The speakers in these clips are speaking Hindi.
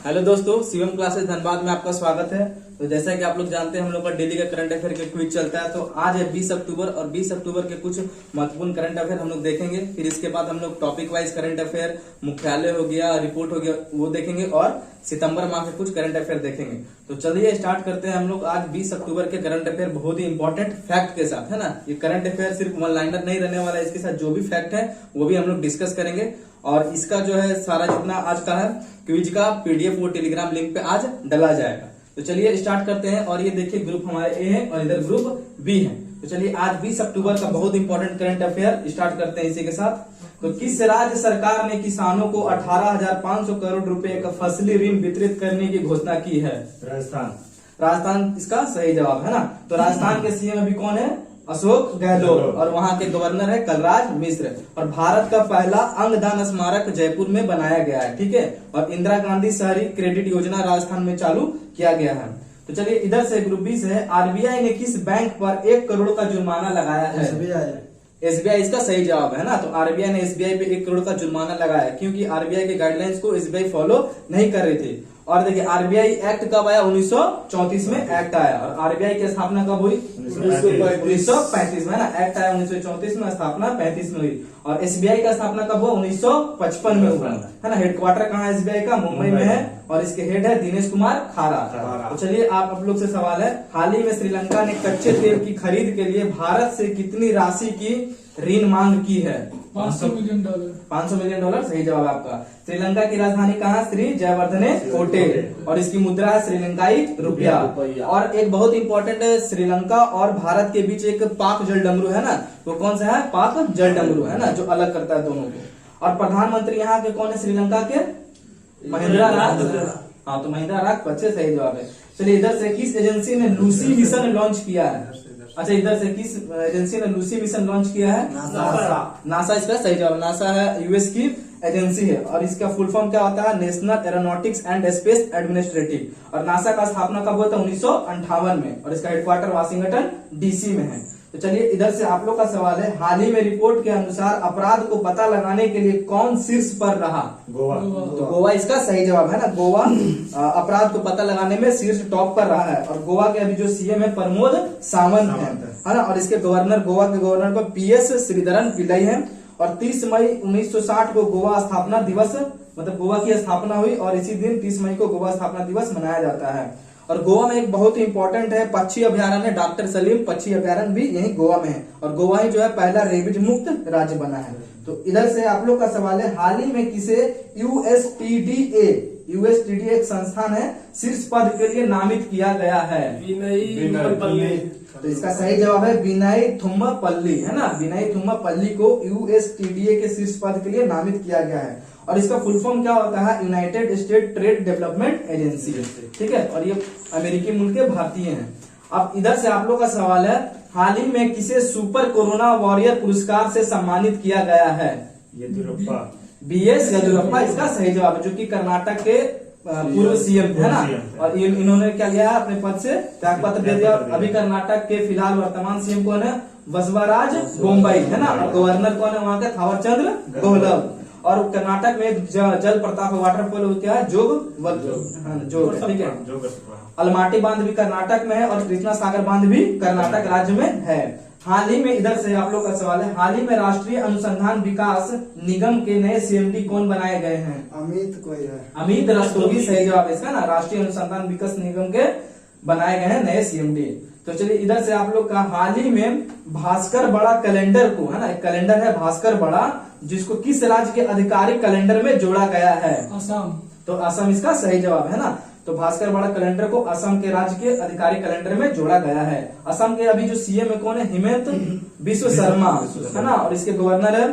हेलो दोस्तों, शिवम क्लासेस धनबाद में आपका स्वागत है। तो जैसा कि आप लोग जानते हैं, हम लोग का डेली का करंट अफेयर के क्विज चलता है। तो आज है 20 अक्टूबर और 20 अक्टूबर के कुछ महत्वपूर्ण करंट अफेयर हम लोग देखेंगे। फिर इसके बाद हम लोग टॉपिक वाइज करंट अफेयर, मुख्यालय हो गया, रिपोर्ट हो गया, वो देखेंगे और सितंबर माह के कुछ करंट अफेयर देखेंगे। तो चलिए स्टार्ट करते हैं हम लोग आज 20 अक्टूबर के करंट अफेयर बहुत ही इंपॉर्टेंट फैक्ट के साथ, है ना। ये करंट अफेयर सिर्फ वन लाइनर नहीं रहने वाला है, इसके साथ जो भी फैक्ट है वो भी हम लोग डिस्कस करेंगे। और इसका जो है सारा जितना आज का है क्विज का पीडीएफ वो टेलीग्राम लिंक पे आज डाला जाएगा। तो चलिए स्टार्ट करते हैं। और ये देखिए ग्रुप हमारे ए है और इधर ग्रुप बी है। तो चलिए आज 20 अक्टूबर का बहुत इंपॉर्टेंट करंट अफेयर स्टार्ट करते हैं इसी के साथ। तो किस राज्य सरकार ने किसानों को 18,500 करोड़ रुपए का फसली ऋण वितरित करने की घोषणा की है? राजस्थान इसका सही जवाब है ना। तो राजस्थान के सीएम अभी कौन है? अशोक गहलोत। और वहां के गवर्नर है कलराज मिश्र। और भारत का पहला अंगदान स्मारक जयपुर में बनाया गया है, ठीक है। और इंदिरा गांधी शहरी क्रेडिट योजना राजस्थान में चालू किया गया है। तो चलिए इधर से ग्रुप बी से है, आरबीआई ने किस बैंक पर 1 करोड़ का जुर्माना लगाया है? एसबीआई इसका सही जवाब है ना। तो आरबीआई ने एसबीआई पे 1 करोड़ का जुर्माना लगाया क्योंकि आरबीआई के गाइडलाइंस को एसबीआई फॉलो नहीं कर रही थी। और देखिए आरबीआई एक्ट कब आया? 1934 में एक्ट आया। और आरबीआई की स्थापना कब हुई? 1935 में, ना। एक्ट आया 1934 में, स्थापना 35 में हुई। और एसबीआई का स्थापना कब हुआ? 1955 में हुआ, है ना। हेडक्वार्टर कहाँ है एसबीआई का? मुंबई में है। और इसके हेड है दिनेश कुमार खारा। तो चलिए आप लोग से सवाल है, हाल ही में श्रीलंका ने कच्चे तेल की खरीद के लिए भारत से कितनी राशि की ऋण मांग की है? $500 मिलियन। $500 मिलियन सही जवाब आपका। श्रीलंका की राजधानी कहाँ? श्री जयवर्धने कोटे। और इसकी मुद्रा है श्रीलंकाई रुपया। और एक बहुत इंपॉर्टेंट श्रीलंका और भारत के बीच एक पाक जल डमरू है ना। वो कौन सा है? पाक जल डमरू, है ना, जो अलग करता है दोनों को। और प्रधानमंत्री यहाँ के कौन है श्रीलंका के? महिंद्रा राजपक्षे। हाँ, तो महिंद्रा राजपक्षे सही जवाब है। चलिए इधर से किस एजेंसी ने लूसी मिशन लॉन्च किया है? अच्छा, इधर से किस एजेंसी ने लूसी मिशन लॉन्च किया है? नासा इसका सही जवाब। नासा है यूएस की एजेंसी है। और इसका फुल फॉर्म क्या होता है? National aeronautics and space administrative. और नासा का स्थापना कब हुआ था? 1958 में। और इसका हेडक्वार्टर वाशिंगटन डीसी में है। तो चलिए इधर से आप लोग का सवाल है, हाल ही में रिपोर्ट के अनुसार अपराध को पता लगाने के लिए कौन शीर्ष पर रहा? गोवा। तो गोवा इसका सही जवाब है ना। गोवा अपराध को पता लगाने में शीर्ष टॉप पर रहा है। और गोवा के अभी जो सीएम है प्रमोद सावंत है ना। और इसके गवर्नर, गोवा के गवर्नर को पीएस श्रीधरन पिल्लई है। और 30 मई 1960 को गोवा स्थापना दिवस, मतलब गोवा की स्थापना हुई। और इसी दिन 30 मई को गोवा स्थापना दिवस मनाया जाता है। और गोवा में एक बहुत ही इंपॉर्टेंट है पक्षी अभ्यारण्य, डॉक्टर सलीम पक्षी अभ्यारण्य भी यही गोवा में है। और गोवा ही जो है पहला रेबीज मुक्त राज्य बना है। तो इधर से आप लोग का सवाल है, हाल ही में किसे यूएसटीडीए एक संस्थान है, शीर्ष पद के लिए नामित किया गया है? तो इसका सही जवाब है विनय थुम्मापल्ली, है ना। विनय थुम्मापल्ली को यूएसटीडीए के शीर्ष पद के लिए नामित किया गया है। और इसका फुल फॉर्म क्या होता है? United state trade development agency, ठीक है। और ये अमेरिकी मुल्क के भारतीय हैं। अब इधर से आप लोग का सवाल है, हाल ही में किसे सुपर कोरोना वॉरियर पुरस्कार से सम्मानित किया गया है? बीएस येदियुरप्पा इसका सही जवाब है, जो कि कर्नाटक के पूर्व सीएम है ना। और इन्होंने क्या किया है? अपने पद से त्याग पत्र दे दिया। अभी कर्नाटक के फिलहाल वर्तमान सीएम कौन है? बसवराज बोम्बई, है ना। और गवर्नर कौन है वहां के? थावरचंद्र गहलोत। और कर्नाटक में एक जल प्रताप वाटरफॉल क्या है? जोग, ठीक है। अलमाटी बांध भी कर्नाटक में है। और कृष्णा सागर बांध भी कर्नाटक राज्य में है। हाल ही में इधर से आप लोग का सवाल है, हाल ही में राष्ट्रीय अनुसंधान विकास निगम के नए सीएमडी कौन बनाए गए हैं? अमित रस्तोगी सही जवाब है इसका ना। राष्ट्रीय अनुसंधान विकास निगम के बनाए गए हैं नए सीएमडी। तो चलिए इधर से आप लोग का, हाल ही में भास्कर बड़ा कैलेंडर को, है ना, एक कैलेंडर है भास्कर बड़ा, जिसको किस राज्य के आधिकारिक कैलेंडर में जोड़ा गया है? असम। तो असम इसका सही जवाब है ना। तो भास्कर बड़ा कैलेंडर को असम के राज्य के आधिकारिक कैलेंडर में जोड़ा गया है। असम के अभी जो सीएम है कौन है? हेमंत बिस्व शर्मा, है ना। और इसके गवर्नर है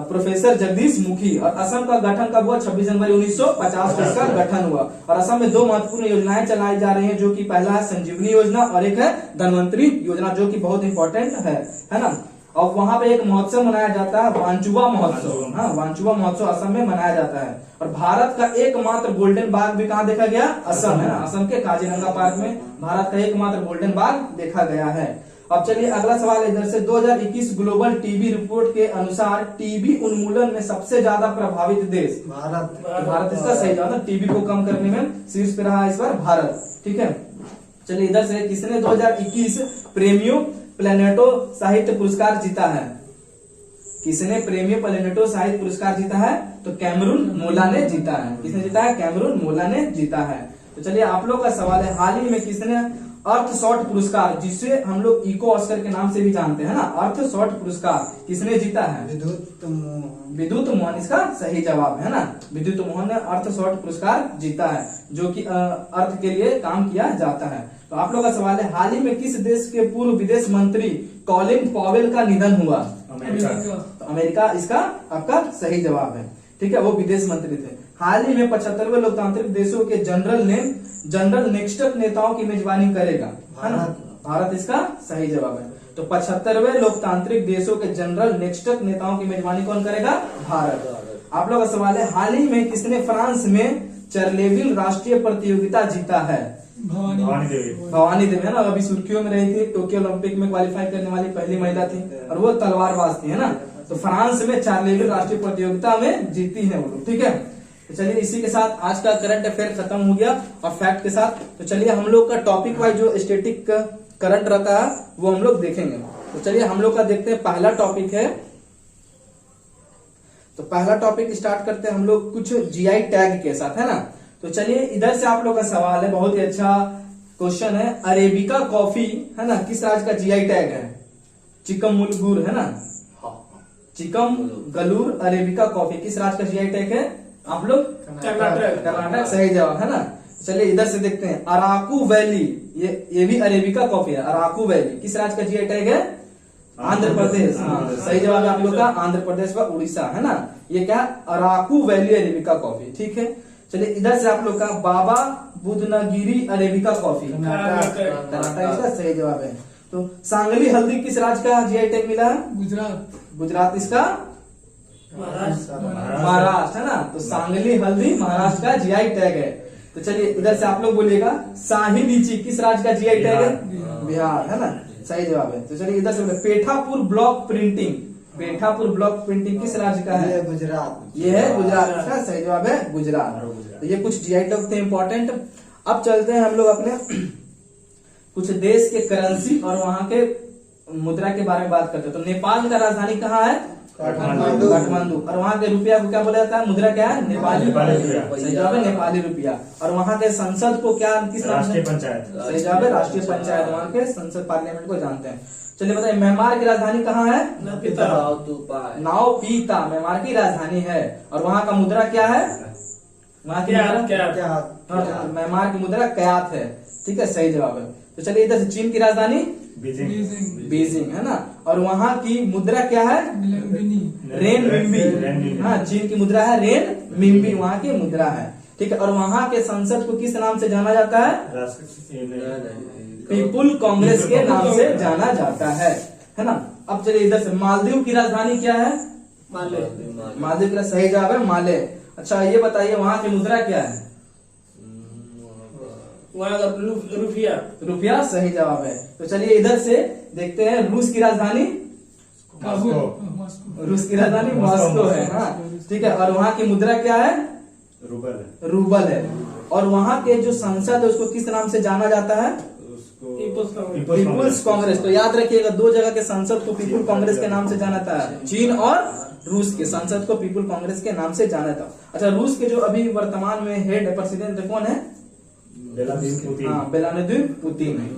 प्रोफेसर जगदीश मुखी। और असम का गठन कब हुआ? 26 जनवरी 1950 को इसका गठन हुआ। और असम में 2 महत्वपूर्ण योजनाएं चलाई जा रही हैं, जो कि पहला है संजीवनी योजना और एक है धनवंतरी योजना, जो कि बहुत इंपॉर्टेंट है ना। और वहां पे एक महोत्सव मनाया जाता है, वांचुवा महोत्सव। हाँ, वांचुवा महोत्सव असम में मनाया जाता है। और भारत का एकमात्र गोल्डन बाग भी कहाँ देखा गया? असम, है ना। असम के काजीरंगा पार्क में भारत का एकमात्र गोल्डन बाग देखा गया है। अब चलिए अगला सवाल है इधर से। 2021 ग्लोबल टीबी रिपोर्ट के अनुसार टीबी उन्मूलन में सबसे ज्यादा प्रभावित देश भारत। भारत इसका सही जवाब है। टीबी को कम करने में शीर्ष पे रहा इस बार भारत। ठीक है, चलिए इधर से किसने 2021 प्रेमियो प्लेनेटो साहित्य पुरस्कार जीता है? किसने प्रेमियो प्लेनेटो साहित्य पुरस्कार जीता है? तो कैमरून मोला ने जीता है। किसने जीता है? कैमरून मोला ने जीता है। तो चलिए आप लोग का सवाल है, हाल ही में किसने अर्थ शॉट पुरस्कार, जिसे हम लोग इको ऑस्कर के नाम से भी जानते हैं ना, अर्थ शॉट पुरस्कार किसने जीता है? विद्युत मोहन इसका सही जवाब है ना। विद्युत मोहन ने अर्थ शॉट पुरस्कार जीता है, जो कि अर्थ के लिए काम किया जाता है। तो आप लोग का सवाल है, हाल ही में किस देश के पूर्व विदेश मंत्री कॉलिन पॉवेल का निधन हुआ? तो अमेरिका इसका आपका सही जवाब है। ठीक है, वो विदेश मंत्री थे। हाल ही में 75वें लोकतांत्रिक देशों के जनरल नेक्स्ट नेताओं की मेजबानी करेगा, है ना? भारत इसका सही जवाब है। तो 75वें लोकतांत्रिक देशों के जनरल नेक्स्ट नेताओं की मेजबानी कौन करेगा? भारत। आप लोग का सवाल है, हाल ही में किसने फ्रांस में चरलेविल राष्ट्रीय प्रतियोगिता जीता है? भवानी देवी है ना, अभी सुर्खियों में रही थी, टोक्यो ओलंपिक में क्वालिफाई करने वाली पहली महिला थी, और वो तलवारबाज थी, है ना। तो फ्रांस में चारलेविल राष्ट्रीय प्रतियोगिता में जीती है वो लोग। ठीक है, तो चलिए इसी के साथ आज का करंट अफेयर खत्म हो गया और फैक्ट के साथ। तो चलिए हम लोग का टॉपिक वाइज जो स्टैटिक करंट रहता है वो हम लोग देखेंगे। तो चलिए हम लोग का देखते हैं, पहला टॉपिक है। तो पहला टॉपिक स्टार्ट करते हैं हम लोग कुछ जीआई टैग के साथ, है ना। तो चलिए इधर से आप लोग का सवाल है, बहुत ही अच्छा क्वेश्चन है। अरेबिका कॉफी है ना, किस राज्य का जीआई टैग है? चिकमगलूर है ना, चिकमगलूर अरेबिका कॉफी किस राज्य का जीआई टैग है? आप लोग कर्नाटक सही जवाब है ना। चलिए इधर से देखते हैं, अराकू वैली, ये भी अरेबिका कॉफी है। अराकू वैली किस राज्य का जीआई टैग है? आंध्र प्रदेश। हाँ, सही जवाब है आप लोग का आंध्र प्रदेश व उड़ीसा, है ना। ये क्या? Araku valley arabica coffee. ठीक है, चलिए इधर से आप लोग का बाबा बुदनगिरी अरेबिका कॉफी, कर्नाटक इसका सही जवाब है। तो सांगली हल्दी किस राज्य का जीआई टैग मिला है? गुजरात इसका महाराष्ट्र, है ना। तो सांगली हल्दी महाराष्ट्र का जीआई टैग है। तो चलिए इधर से आप लोग बोलिएगा, शाही लीची किस राज्य का जीआई टैग है? बिहार, है ना, सही जवाब है। तो चलिए इधर से Pethapur block printing, Pethapur block printing किस राज्य का है? गुजरात। ये है गुजरात का सही जवाब है, गुजरात। तो ये कुछ जीआई टैग थे इंपॉर्टेंट। अब चलते हैं हम लोग अपने कुछ देश के करेंसी और वहां के मुद्रा के बारे में बात करते हैं। तो नेपाल का राजधानी कहाँ है? काठमांडू। और वहाँ के रुपया को क्या बोला जाता है? मुद्रा क्या है? नेपाली रुपया। सही जवाब है, नेपाली रुपया। और वहाँ के संसद को क्या, किस नाम से? राष्ट्रीय पंचायत। सही जवाब है, राष्ट्रीय पंचायत। वहाँ के संसद पार्लियामेंट को जानते हैं। चलिए बताइए, म्यांमार की राजधानी कहाँ है? नाओपीता म्यांमार की राजधानी है। और वहाँ का मुद्रा क्या है? वहाँ की म्यांमार की मुद्रा क्यात है। ठीक है, सही जवाब है। तो चलिए इधर से चीन की राजधानी बीजिंग, है ना। और वहाँ की मुद्रा क्या है? रेनमिंबी। हाँ, चीन की मुद्रा है रेनमिंबी, वहाँ की मुद्रा है। ठीक है, और वहाँ के संसद को किस नाम से जाना जाता है? पीपुल कांग्रेस के नाम से जाना जाता है ना। अब चलिए इधर से मालदीव की राजधानी क्या है? मालदीव का सही जवाब है माले। अच्छा ये बताइए, वहाँ की मुद्रा क्या है? रुपया सही जवाब है। तो चलिए इधर से देखते हैं, रूस की राजधानी मॉस्को है। हाँ, ठीक है, और वहाँ की मुद्रा क्या है? रूबल है। और वहाँ के जो संसद है उसको किस नाम से जाना जाता है? पीपुल्स कांग्रेस। तो याद रखिएगा, दो जगह के संसद को पीपुल कांग्रेस के नाम से जाना था, चीन और रूस के संसद को पीपुल कांग्रेस के नाम से जाना था। अच्छा, रूस के जो अभी वर्तमान में हेड प्रेसिडेंट कौन है? व्लादिमीर पुतिन है।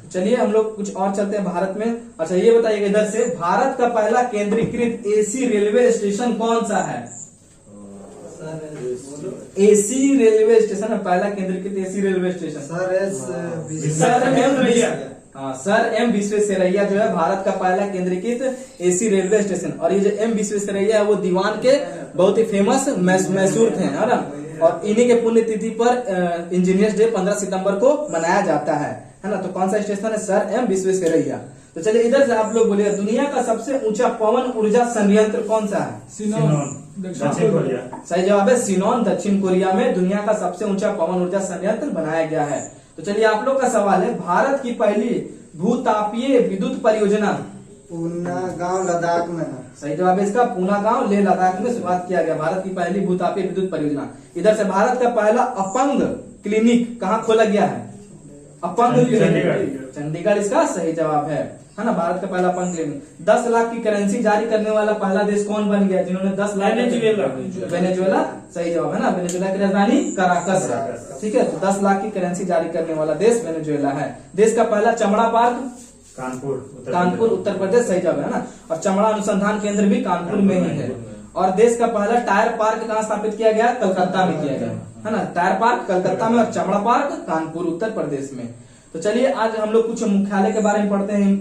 चलिए हम लोग कुछ और चलते हैं भारत में। अच्छा ये बताइएगा इधर से, भारत का पहला केंद्रीकृत एसी रेलवे स्टेशन कौन सा है? एसी रेलवे स्टेशन है पहला केंद्रीकृत AC railway station. Sir M Visvesvaraya जो है भारत का पहला केंद्रीकृत एसी रेलवे स्टेशन। और ये जो एम विश्वेश्वरैया है वो दीवान के बहुत ही फेमस मैसूर थे, है ना। और इन्हीं के पुण्यतिथि पर इंजीनियर्स डे 15 सितंबर को मनाया जाता है ना। तो कौन सा स्टेशन है? Sir M Visvesvaraya. तो चलिए इधर से आप लोग बोलिए, दुनिया का सबसे ऊंचा पवन ऊर्जा संयंत्र कौन सा है? दक्षिण कोरिया। सही जवाब है सिनोन, दक्षिण कोरिया में दुनिया का सबसे ऊंचा पवन ऊर्जा संयंत्र बनाया गया है। तो चलिए आप लोग का सवाल है, भारत की पहली भूतापीय विद्युत परियोजना? पूना गांव लद्दाख में है। सही जवाब है इसका, पूना गांव लेह लद्दाख में शुरुआत किया गया भारत की पहली भूतापीय विद्युत परियोजना। इधर से भारत का पहला अपंग क्लिनिक कहाँ खोला गया है? अपंग क्लिनिक चंडीगढ़ इसका सही जवाब है ना। भारत का पहला अपंग क्लिनिक। 10 लाख की करेंसी जारी करने वाला पहला देश कौन बन गया जिन्होंने 10 लाख? वेनेजुएला सही जवाब है ना। वेनेजुएला की राजधानी कराकस है। ठीक है, तो 10 लाख की करेंसी जारी करने वाला देश वेनेजुएला है। देश का पहला चमड़ा पार्क? कानपुर उत्तर प्रदेश सही जवाब है ना। और चमड़ा अनुसंधान केंद्र भी कानपुर में ही है। और देश का पहला टायर पार्क कहाँ स्थापित किया गया? कलकत्ता में किया गया है ना। टायर पार्क कलकत्ता में और चमड़ा पार्क कानपुर उत्तर प्रदेश में। तो चलिए आज हम लोग कुछ मुख्यालय के बारे में पढ़ते हैं,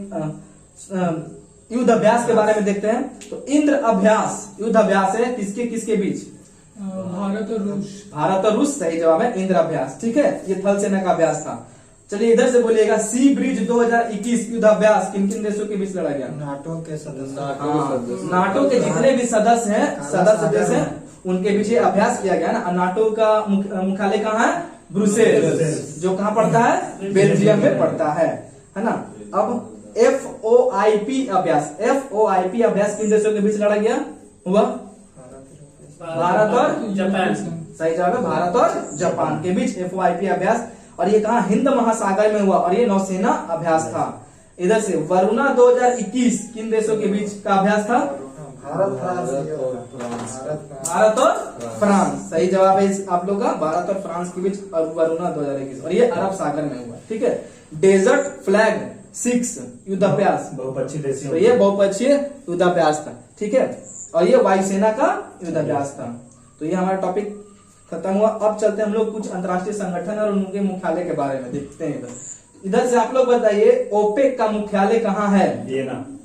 युद्ध अभ्यास के बारे में देखते हैं। तो इंद्र अभ्यास युद्ध अभ्यास है किसके किसके बीच? भारत और रूस। भारत और रूस सही जवाब है इंद्र अभ्यास। ठीक है, ये थल सेना का अभ्यास था। चलिए इधर से बोलिएगा, सी ब्रिज 2021 युद्ध अभ्यास किन किन देशों के बीच लड़ा गया? नाटो के सदस्य। नाटो के जितने भी सदस्य हैं, सदस्य देश हैं, उनके बीच ये अभ्यास किया गया ना। नाटो का मुख्यालय कहाँ है? ब्रुसेल्स, जो कहाँ पड़ता है? बेल्जियम में पड़ता है ना। अब FOIP अभ्यास, FOIP अभ्यास किन देशों के बीच लड़ा गया हुआ? भारत और जापान। सही जवाब है, भारत और जापान के बीच FOIP अभ्यास। और ये कहा? हिंद महासागर में हुआ और ये नौसेना अभ्यास था। इधर से वरुणा 2021 किन देशों के बीच का अभ्यास था? भारत और फ्रांस सही जवाब है आप लोग का, भारत और फ्रांस के बीच और वरुणा 2021 और ये अरब सागर में हुआ। ठीक है, डेजर्ट फ्लैग 6 युद्धाभ्यास, बहुपक्षीय तो ये बहुपक्षीय युद्धाभ्यास था। ठीक है, और ये वायुसेना का युद्धाभ्यास था। तो ये हमारा टॉपिक खत्म हुआ। अब चलते हैं हम लोग कुछ अंतर्राष्ट्रीय संगठन और उनके मुख्यालय के बारे में देखते हैं। इधर से आप लोग बताइए, ओपेक का मुख्यालय कहाँ है?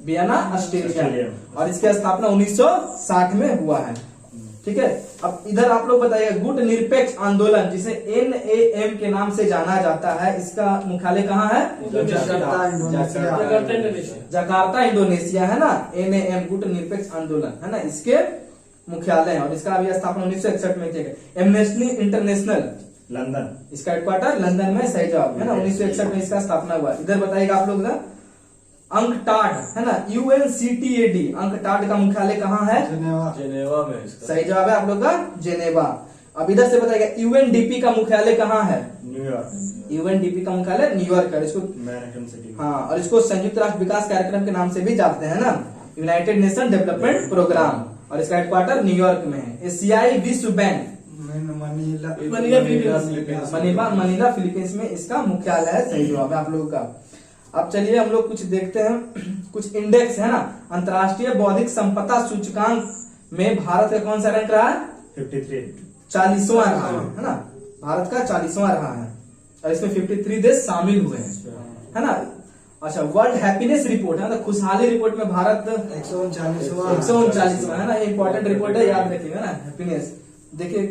वियना ऑस्ट्रेलिया, और इसकी स्थापना 1960 में हुआ है। ठीक है, अब इधर आप लोग बताइए, गुट निरपेक्ष आंदोलन जिसे NAM के नाम से जाना जाता है, इसका मुख्यालय कहाँ है? जकार्ता इंडोनेशिया है ना। NAM गुट निरपेक्ष आंदोलन है ना, इसके मुख्यालय है। और इसका अभी स्थापना 1961 में किया गया। एमनेस्टी इंटरनेशनल लंदन, इसका हेडक्वार्टर लंदन में सही जवाब है ना। 1961 में इसका स्थापना हुआ। इधर बताइएगा आप लोग ना, अंकटाड है ना, UNCTAD अंकटाड का मुख्यालय कहाँ है? जेनेवा में। सही जवाब है आप लोग का जेनेवा। अब इधर से बताइएगा, UNDP का मुख्यालय कहाँ है? न्यूयॉर्क। UNDP का मुख्यालय न्यूयॉर्क है। इसको मैनहट्टन सिटी। हाँ, और इसको संयुक्त राष्ट्र विकास कार्यक्रम के नाम से भी जानते हैं ना, यूनाइटेड नेशन डेवलपमेंट प्रोग्राम, और इसका हेडक्वार्टर न्यूयॉर्क में है। एशियाई विश्व बैंक मनीला फिलीपींस में इसका मुख्यालय है। सही जवाब है आप लोगों का। अब चलिए हम लोग कुछ देखते हैं, कुछ इंडेक्स है ना। अंतर्राष्ट्रीय बौद्धिक संपदा सूचकांक में भारत का कौन सा रैंक रहा है? 40वां रहा है ना। भारत का 40वां रहा है और इसमें 53 देश शामिल हुए हैं है ना। अच्छा, वर्ल्ड हैप्पीनेस रिपोर्ट है ना, खुशहाली रिपोर्ट में भारत 139वां है ना। इंपॉर्टेंट रिपोर्ट है, याद रखिएगा ना, हैप्पीनेस। देखिए,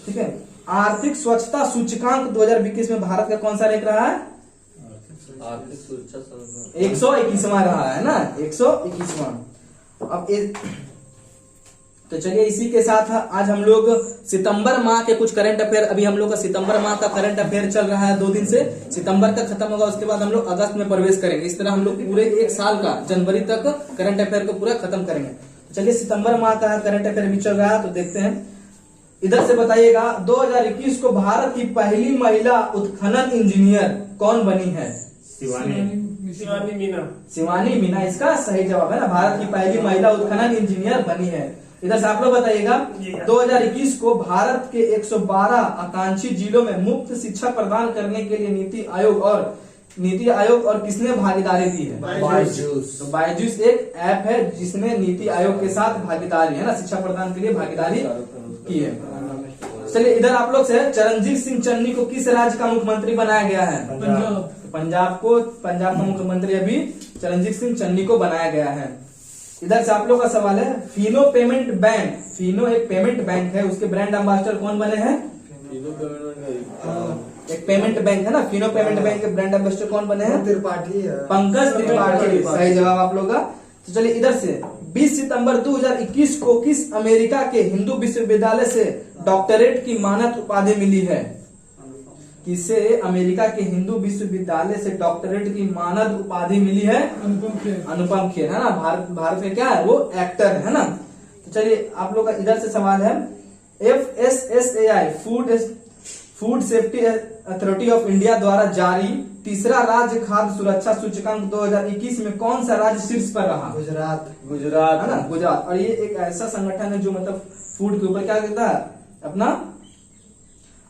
ठीक है, आर्थिक स्वच्छता सूचकांक 2021 में भारत का कौन सा रैंक रहा है? 121वां रहा है ना, 121वां। अब तो चलिए इसी के साथ आज हम लोग सितंबर माह के कुछ करंट अफेयर, अभी हम लोग का सितंबर माह का करंट अफेयर चल रहा है 2 दिन से। सितंबर का खत्म होगा, उसके बाद हम लोग अगस्त में प्रवेश करेंगे। इस तरह हम लोग पूरे 1 साल का जनवरी तक करंट अफेयर को पूरा खत्म करेंगे। चलिए सितंबर माह का करंट अफेयर भी चल रहा है, तो देखते हैं। इधर से बताइएगा, 2021 को भारत की पहली महिला उत्खनन इंजीनियर कौन बनी है? शिवानी मीना इसका सही जवाब है ना। भारत की पहली महिला उत्खनन इंजीनियर बनी है। इधर से आप लोग बताइएगा, 2021 को भारत के 112 आकांक्षी जिलों में मुफ्त शिक्षा प्रदान करने के लिए नीति आयोग और किसने भागीदारी दी है? तो बायजूस एक ऐप है जिसने नीति आयोग के साथ भागीदारी है ना, शिक्षा प्रदान के लिए भागीदारी की है। चलिए इधर आप लोग से, चरणजीत सिंह चन्नी को किस राज्य का मुख्यमंत्री बनाया गया है? पंजाब का मुख्यमंत्री अभी चरणजीत सिंह चन्नी को बनाया गया है। इधर से आप लोग का सवाल है, फिनो पेमेंट बैंक, फिनो एक पेमेंट बैंक है, उसके ब्रांड एम्बेसडर कौन बने हैं? एक पेमेंट बैंक है ना, फिनो पेमेंट बैंक के ब्रांड एम्बेसडर कौन बने हैं? पंकज त्रिपाठी सही जवाब आप लोग का। तो चलिए इधर से, 20 सितंबर 2021 को किस अमेरिका के हिंदू विश्वविद्यालय से डॉक्टरेट की मानद उपाधि मिली है? किसे अमेरिका के हिंदू विश्वविद्यालय से डॉक्टरेट की मानद उपाधि मिली है? अनुपम खेर। अनुपम खेर, है ना। भारत में क्या है, वो एक्टर है ना। तो चलिए आप लोग का इधर से सवाल है, FSSAI food safety authority of India द्वारा जारी तीसरा राज्य खाद्य सुरक्षा सूचकांक 2021 में कौन सा राज्य शीर्ष पर रहा? गुजरात। है ना, गुजरात। और ये एक ऐसा संगठन है जो मतलब फूड के ऊपर क्या करता है अपना।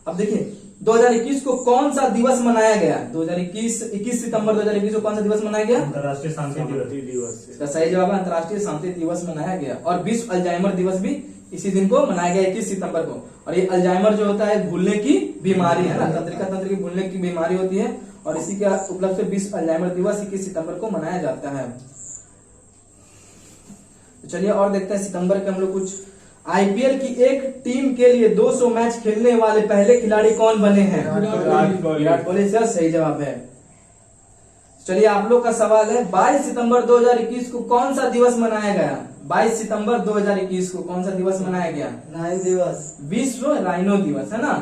अब देखिए 2021 को कौन सा दिवस मनाया गया? 21 सितंबर 2021 को कौन सा दिवस मनाया गया? अंतर्राष्ट्रीय शांति दिवस। इसका सही जवाब है अंतर्राष्ट्रीय शांति दिवस मनाया गया। और विश्व अल्जाइमर दिवस भी इसी दिन को मनाया गया 21 सितंबर को। और ये अल्जाइमर जो होता है भूलने की बीमारी है ना, तंत्रिका तंत्र की भूलने की बीमारी होती है। और इसी के उपलक्ष्य से विश्व अल्जाइमर दिवस 21 सितंबर को मनाया जाता है। तो चलिए और देखते हैं सितंबर के हम लोग कुछ। IPL की एक टीम के लिए 200 मैच खेलने वाले पहले खिलाड़ी कौन बने हैं? विराट कोहली। सर सही जवाब है। चलिए आप लोग का सवाल है, 22 सितंबर 2021 को कौन सा दिवस मनाया गया? 22 सितंबर 2021 को कौन सा दिवस मनाया गया? राइन दिवस। विश्व राइनो दिवस, है ना।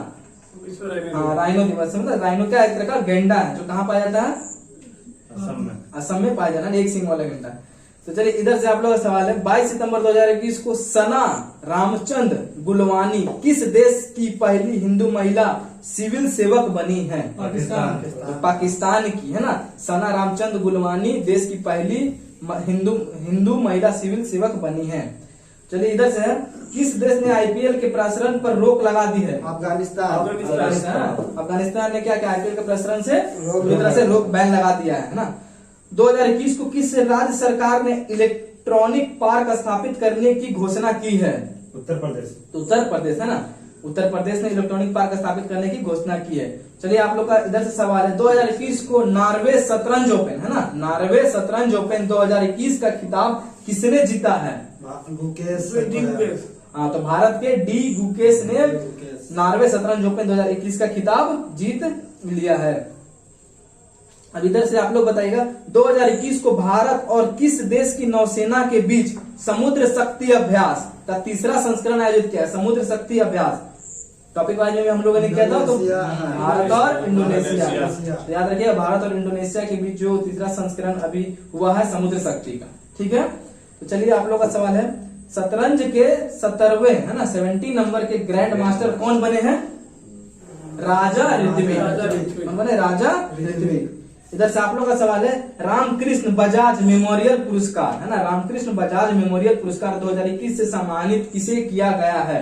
हाँ, राइनो दिवस मतलब राइनो क्या एक तरह का गेंडा है जो कहाँ पाया जाता है? असम में पाया जाता है, एक सिंग वाला गेंडा। तो चलिए इधर से आप लोग का सवाल है, 22 सितंबर 2021 को सना रामचंद गुलवानी किस देश की पहली हिंदू महिला सिविल सेवक बनी है? पाकिस्तान। तो पाकिस्तान की, है ना। सना रामचंद गुलवानी देश की पहली हिंदू महिला सिविल सेवक बनी है। चलिए इधर से है, किस देश ने IPL के प्रसारण पर रोक लगा दी है? अफगानिस्तान। अफगानिस्तान ने क्या किया? IPL के प्रसारण से पूरी तरह से रोक बैन लगा दिया है ना। 2021 को किस राज्य सरकार ने इलेक्ट्रॉनिक पार्क स्थापित करने की घोषणा की है? उत्तर प्रदेश। तो उत्तर प्रदेश, है ना। उत्तर प्रदेश ने इलेक्ट्रॉनिक पार्क स्थापित करने की घोषणा की है। चलिए आप लोग का इधर से सवाल है, 2021 को नॉर्वे शतरंज ओपन, है ना, नॉर्वे शतरंज ओपन 2021 का खिताब किसने जीता है? गुकेश। हाँ, तो भारत के डी गुकेश ने नॉर्वे शतरंज ओपन 2021 का खिताब जीत लिया है। अब इधर से आप लोग बताइएगा, 2021 को भारत और किस देश की नौसेना के बीच समुद्र शक्ति अभ्यास का तीसरा संस्करण आयोजित किया है? समुद्र शक्ति अभ्यास टॉपिक वाइज में हम लोगों ने किया था, तो भारत और इंडोनेशिया। तो याद रखिए भारत और इंडोनेशिया के बीच जो तीसरा संस्करण अभी हुआ है समुद्र शक्ति का, ठीक है। तो चलिए आप लोग का सवाल है, शतरंज के 17वें, है ना, 70 नंबर के ग्रैंड मास्टर कौन बने हैं? राजा ऋत्विक। कौन बने? राजा ऋत्विक। इधर से आप लोग का सवाल है, रामकृष्ण बजाज मेमोरियल पुरस्कार, है ना, रामकृष्ण बजाज मेमोरियल पुरस्कार 2021 से सम्मानित किसे किया गया है?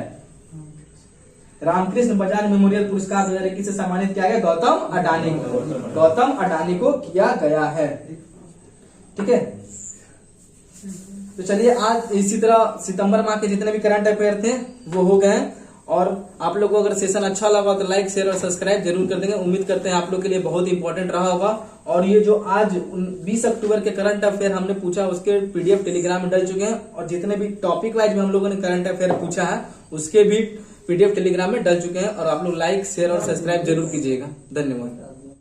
रामकृष्ण बजाज मेमोरियल पुरस्कार 2021 से सम्मानित किया गया गौतम अडानी को। गौतम अडानी को किया गया है, ठीक है। तो चलिए आज इसी तरह सितंबर माह के जितने भी करंट अफेयर थे वो हो गए। और आप लोगों को अगर सेशन अच्छा लगा तो लाइक शेयर और सब्सक्राइब जरूर कर देंगे। उम्मीद करते हैं आप लोग के लिए बहुत इंपॉर्टेंट रहा होगा। और ये जो आज 20 अक्टूबर के करंट अफेयर हमने पूछा उसके PDF टेलीग्राम में डल चुके हैं। और जितने भी टॉपिक वाइज में हम लोगों ने करंट अफेयर पूछा है उसके भी PDF टेलीग्राम में डल चुके हैं। और आप लोग लाइक शेयर और सब्सक्राइब जरूर कीजिएगा। धन्यवाद।